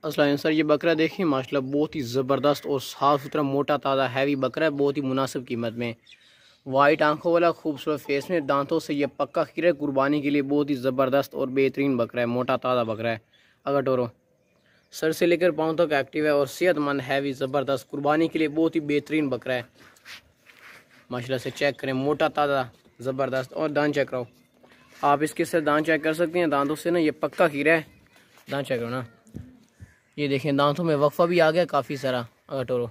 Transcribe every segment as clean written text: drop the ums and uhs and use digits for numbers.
अस्सलाम सर, ये बकरा देखिए माशाल्लाह बहुत ही ज़बरदस्त और साफ़ सुथरा मोटा ताज़ा हैवी बकरा है, बहुत ही मुनासिब कीमत में। वाइट आंखों वाला खूबसूरत फेस में, दांतों से ये पक्का खीरा है, कुर्बानी के लिए बहुत ही ज़बरदस्त और बेहतरीन बकरा है, मोटा ताज़ा बकरा है। अगर टोरो सर से लेकर पाँव तक एक्टिव है और सेहतमंद हैवी ज़बरदस्त, कुर्बानी के लिए बहुत ही बेहतरीन बकरा है। माशाल्लाह से चेक करें, मोटा ताज़ा ज़बरदस्त। और दांत चेक करो आप, इसके से दांत चेक कर सकते हैं, दांतों से ना ये पक्का खीरा है। दांत चेक करो ना, ये देखें दांतों में वक्फा भी आ गया काफ़ी सारा। अगर टोरो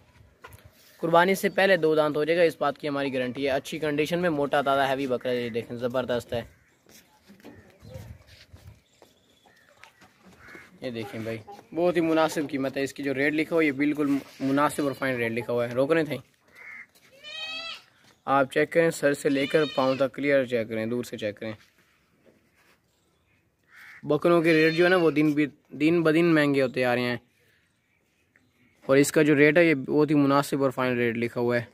कुर्बानी से पहले 2 दांत हो जाएगा, इस बात की हमारी गारंटी है। अच्छी कंडीशन में मोटा ताज़ा हैवी बकरा, ये देखें ज़बरदस्त है। ये देखें भाई, बहुत ही मुनासिब कीमत है इसकी। जो रेट लिखा हुआ है ये बिल्कुल मुनासिब और फाइन रेट लिखा हुआ है। रोक रहे थे आप, चेक करें सर से लेकर पाँव तक क्लियर चेक करें, दूर से चेक करें। बकरों के रेट जो है ना वो दिन ब दिन महंगे होते आ रहे हैं, और इसका जो रेट है ये बहुत ही मुनासिब और फाइन रेट लिखा हुआ है।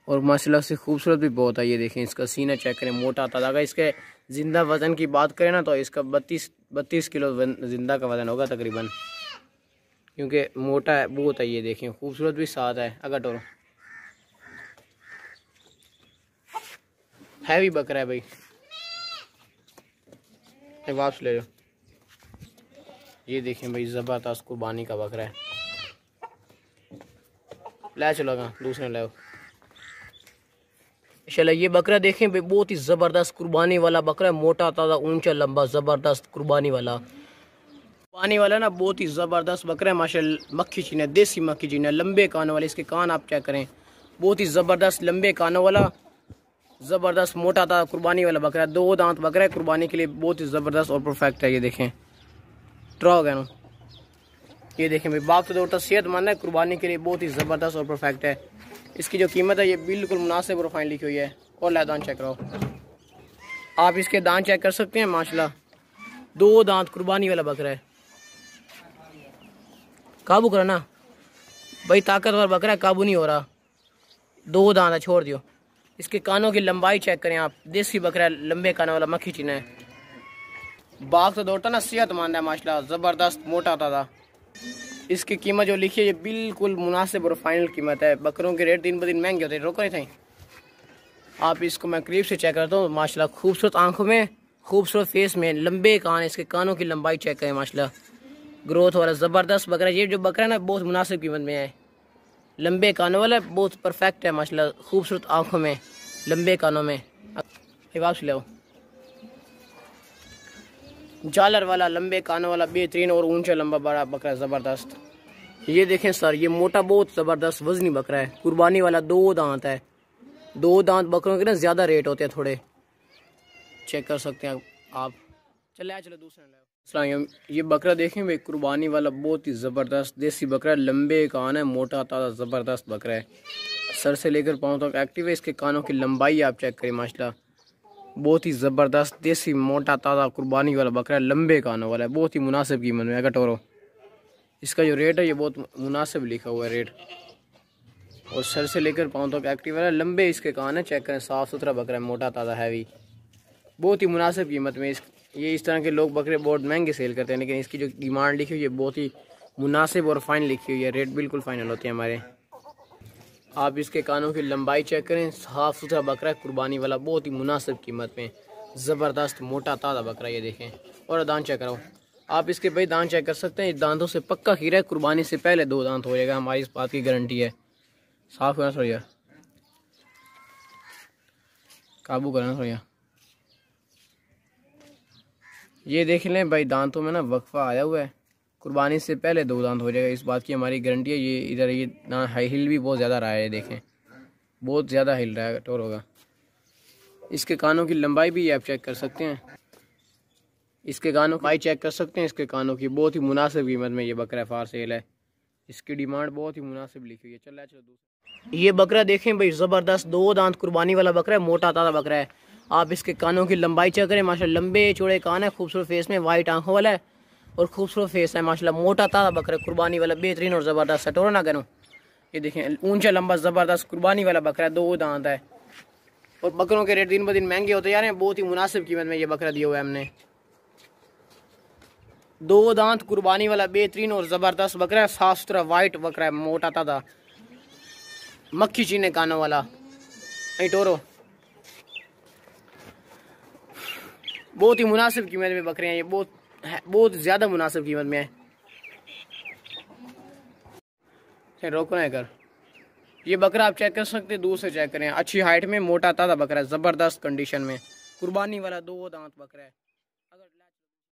और माशाल्लाह से खूबसूरत भी बहुत है। ये देखें इसका सीना चेक करें, मोटा ताज़ा। अगर इसके ज़िंदा वज़न की बात करें ना तो इसका 32 किलो ज़िंदा का वज़न होगा तकरीबन, क्योंकि मोटा है बहुत है। ये देखें खूबसूरत भी साथ है। अगर टोरो हैवी बकरा है भाई, वापस ले लो। ये देखें भाई ज़बरदस्त कुर्बानी का बकरा है। ले चलो दूसरे ले। चलो ये बकरा देखें भाई, बहुत ही ज़बरदस्त कुर्बानी वाला बकरा है, मोटा ताज़ा ऊंचा लंबा ज़बरदस्त कुर्बानी वाला ना, बहुत ही ज़बरदस्त बकरा है माशाल्लाह। मक्खी चीना, देसी मक्खी चीना, लंबे कानों वाले। इसके कान आप चेक करें, बहुत ही ज़बरदस्त लंबे कानों वाला ज़बरदस्त मोटा ताज़ा कुर्बानी वाला बकरा है। 2 दांत बकरा है, कुर्बानी के लिए बहुत ही ज़बरदस्त और परफेक्ट है। ये देखें ट्रा गया। ये देखें भाई, बाप तो दौड़ता सेहतमंद है, कुर्बानी के लिए बहुत ही ज़बरदस्त और परफेक्ट है। इसकी जो कीमत है ये बिल्कुल मुनासिब और फाइन लिखी हुई है। और ला दांत चेक करो आप, इसके दांत चेक कर सकते हैं माशाल्लाह। 2 दांत कुर्बानी वाला बकरा है। काबू करो ना भाई, ताकतवर बकरा है, काबू नहीं हो रहा। 2 दांत है, छोड़ दियो। इसके कानों की लंबाई चेक करें आप, देसी बकरा है, लंबे कानों वाला मक्खी चीना है। बाप तो दौड़ता ना सेहतमंद है माशाल्लाह, ज़बरदस्त मोटा ताज़ा। इसकी कीमत जो लिखी है ये बिल्कुल मुनासिब और फाइनल कीमत है। बकरों के रेट दिन ब दिन महंगे होते हैं। रोक रहे थे आप, इसको मैं करीब से चेक करता हूँ। माशाल्लाह खूबसूरत आंखों में, खूबसूरत फेस में, लंबे कान। इसके कानों की लंबाई चेक करें माशाल्लाह, ग्रोथ वाला ज़बरदस्त बकरा। ये जो बकरा है ना बहुत मुनासिब कीमत में है, लंबे कानों वाला, बहुत परफेक्ट है माशाल्लाह। खूबसूरत आँखों में, लंबे कानों में। वापस ले आओ। झालर वाला, लंबे कानों वाला, बेहतरीन और ऊंचा लंबा बड़ा बकरा ज़बरदस्त। ये देखें सर, ये मोटा बहुत ज़बरदस्त वजनी बकरा है, कुर्बानी वाला। 2 दांत है। 2 दांत बकरों के ना ज़्यादा रेट होते हैं थोड़े, चेक कर सकते हैं आप। चलो दूसरा ले। ये बकरा देखें भाई, कुर्बानी वाला बहुत ही ज़बरदस्त देसी बकरा है, लंबे कान है, मोटा ताज़ा ज़बरदस्त बकरा है। सर से लेकर पाँव तक एक्टिव है। इसके कानों की लंबाई आप चेक करें माशाल्लाह, बहुत ही ज़बरदस्त देसी मोटा ताज़ा कुर्बानी वाला बकरा है, लंबे कानों वाला है, बहुत ही मुनासिब कीमत में। अगर टोरो इसका जो रेट है ये बहुत मुनासिब लिखा हुआ है रेट। और सर से लेकर पाँव तक एक्टिव है, लंबे इसके कान है, चेक करें, साफ़ सुथरा बकरा है, मोटा ताज़ा हैवी, बहुत ही मुनासिब कीमत में। ये इस तरह के लोग बकरे बहुत महंगे सेल करते हैं, लेकिन इसकी जो डिमांड लिखी हुई है बहुत ही मुनासिब और फाइन लिखी हुई है। रेट बिल्कुल फाइनल होते हैं हमारे। आप इसके कानों की लंबाई चेक करें, साफ़ सुथरा बकरा है, कुर्बानी वाला, बहुत ही मुनासिब कीमत में, ज़बरदस्त मोटा ताज़ा बकरा। ये देखें। और दांत चेक करो आप, इसके भाई दांत चेक कर सकते हैं, दांतों से पक्का खीरा है, कुर्बानी से पहले 2 दांत हो जाएगा, हमारी इस बात की गारंटी है। साफ करना सोया, काबू करना सोया। ये देख लें भाई, दांतों में ना वक्फा आया हुआ है, कुर्बानी से पहले 2 दांत हो जाएगा, इस बात की हमारी गारंटी है। ये इधर ये ना हाई हिल भी बहुत ज़्यादा रहा है, देखें बहुत ज़्यादा हिल रहा है, टोर होगा। इसके कानों की लंबाई भी आप चेक कर सकते हैं, इसके कानों की चेक कर सकते हैं, इसके कानों की बहुत ही मुनासिब कीमत में ये बकरा फार सेल है। इसकी डिमांड बहुत ही मुनासिब लिखी हुई है। चलो दूसरा। ये बकरा देखें भाई, ज़बरदस्त 2 दांत कुर्बानी वाला बकरा है, मोटा ताज़ा बकरा है। आप इसके कानों की लंबाई चेक करें माशाल्लाह, लंबे चौड़े कान है, खूबसूरत फेस में, वाइट आंखों वाला है और खूबसूरत फेस है माशाल्लाह, मोटा ताज़ा बकरा है, कुर्बानी वाला, बेहतरीन और ज़बरदस्त है। टोरो ना करो, ये देखें ऊंचा लंबा ज़बरदस्त कुर्बानी वाला बकरा है, 2 दांत है। और बकरों के रेट दिन ब दिन महंगे होते जा रहे हैं, बहुत ही मुनासिब कीमत में ये बकरा दिया हुआ है हमने। 2 दांत कुर्बानी वाला बेहतरीन और जबरदस्त बकरा है। साफ सुथरा वाइट बकरा है, मोटा ताजा, मक्खी चीने कानों वाला। टोरो बहुत ही मुनासिब कीमत में बकरे हैं ये, बहुत ज्यादा मुनासिब कीमत में है। रोको ना कर, ये बकरा आप चेक कर सकते हैं, दूर से चेक करें। अच्छी हाइट में मोटा ताजा बकरा है, जबरदस्त कंडीशन में, कुर्बानी वाला 2 दांत बकरा है।